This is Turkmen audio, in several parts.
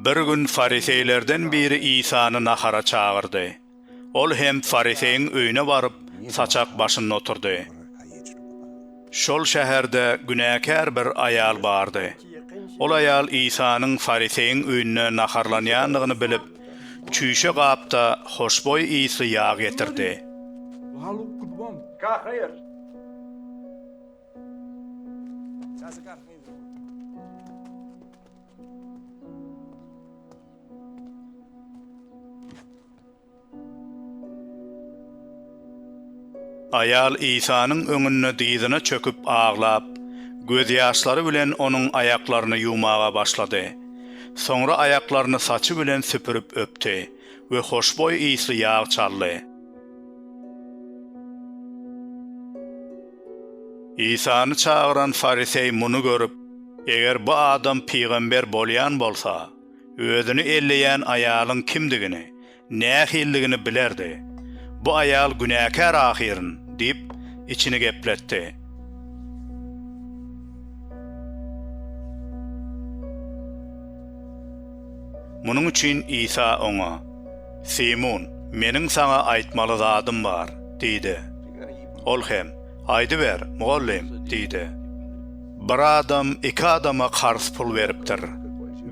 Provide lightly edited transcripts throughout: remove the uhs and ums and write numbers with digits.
Bir gün fariseylerden biri İsa'nı nahara çağırdı. Ol hem fariseyin öýüne baryp saçak başyna oturdy. Şol şäherde günäkär bir aýal bardy. Ol aýal İsa'nyň fariseyin öýüne naharlanýandygyny bilip, çüýşe gapda hoşboý ysy ýağ getirdi. Aýal İsa'nyň öňüne diýdine çöküp ağlap, göz ýaşlary bilen onuň aýaklaryny ýumaga başlady. Soňra aýaklaryny saçy bilen süpürüp öpdi we hoşboý ysy ýağ çaldy. İsa'ny çağıran farisey muny görüp, eger bu adam peýgamber bolýan bolsa, özüni elleýän aýalyň kimdigini, nähilligini bilerdi. Bu aýal günäkär ahyryň diýip içini gepletdi. Munyň üçin İsa oňa, "Simon, meniň saňa aýtmaly zadym bar" diýdi. Ol hem, "Aýdy ber, mugallim" diýdi. Bir adam iki adama kars pul beripdir.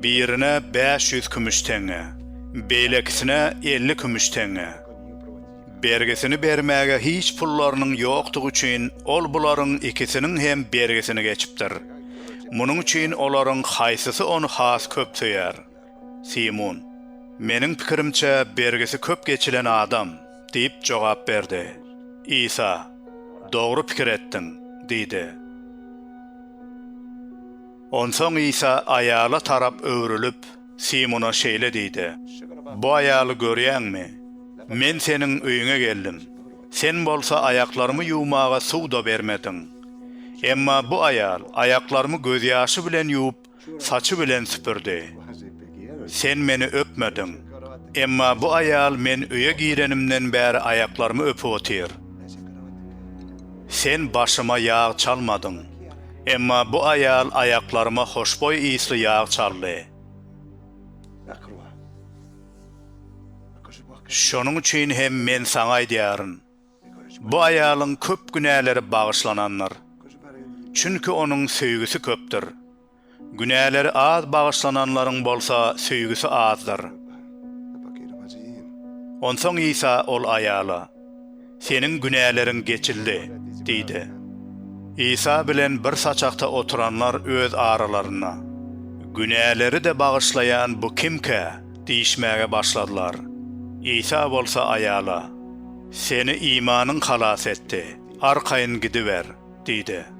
Birine 500 kümüş teňe, beýlekisine 50 kümüş teňe. Bergesini bermäge hiç pullarynyň ýokdugy üçin ol bularyň ikisiniň hem bergesini geçipdir. Munyň üçin olaryň haýsysy onu has köp söýär. Simon, "Meniň pikirimçe bergesi köp geçilen adam" diýip jogap berdi. İsa, "Dogry pikir etdiň" diýdi. Onsoň İsa aýala tarap öwrülüp Simona şeýle diýdi: "Bu aýaly görýäňmi? Men seniň öýüňe geldim. Sen bolsa aýaklarymy ýuwmaga suw da bermediň. Emma bu aýal aýaklarymy göz ýaşy bilen ýuwup, saçy bilen süpürdi. Sen meni öpmediň. Emma bu aýal men öýe girenimden bäri aýaklarymy öpüp otyr. Sen başyma ýağ çalmadyň. Emma bu aýal aýaklaryma hoşboý ysly ýağ çaldy. Şonuň üçin hem men saňa aýdýaryn. Bu aýalyň köp günäleri bagyşlananlar. Çünki onuň söýgüsi köpdir. Günäleri az bagyşlananlaryň bolsa söýgüsi azdyr." Onsoň İsa ol aýala, "Seniň günäleriň geçildi" diýdi. İsa bilen bir saçakta oturanlar öz aralaryna, "Günäleri de bagyşlaýan bu kimke?" diýişmäge başladylar. İsa bolsa aýala, "Seni imanyň halas etdi, arkaýyn gidiber" diýdi.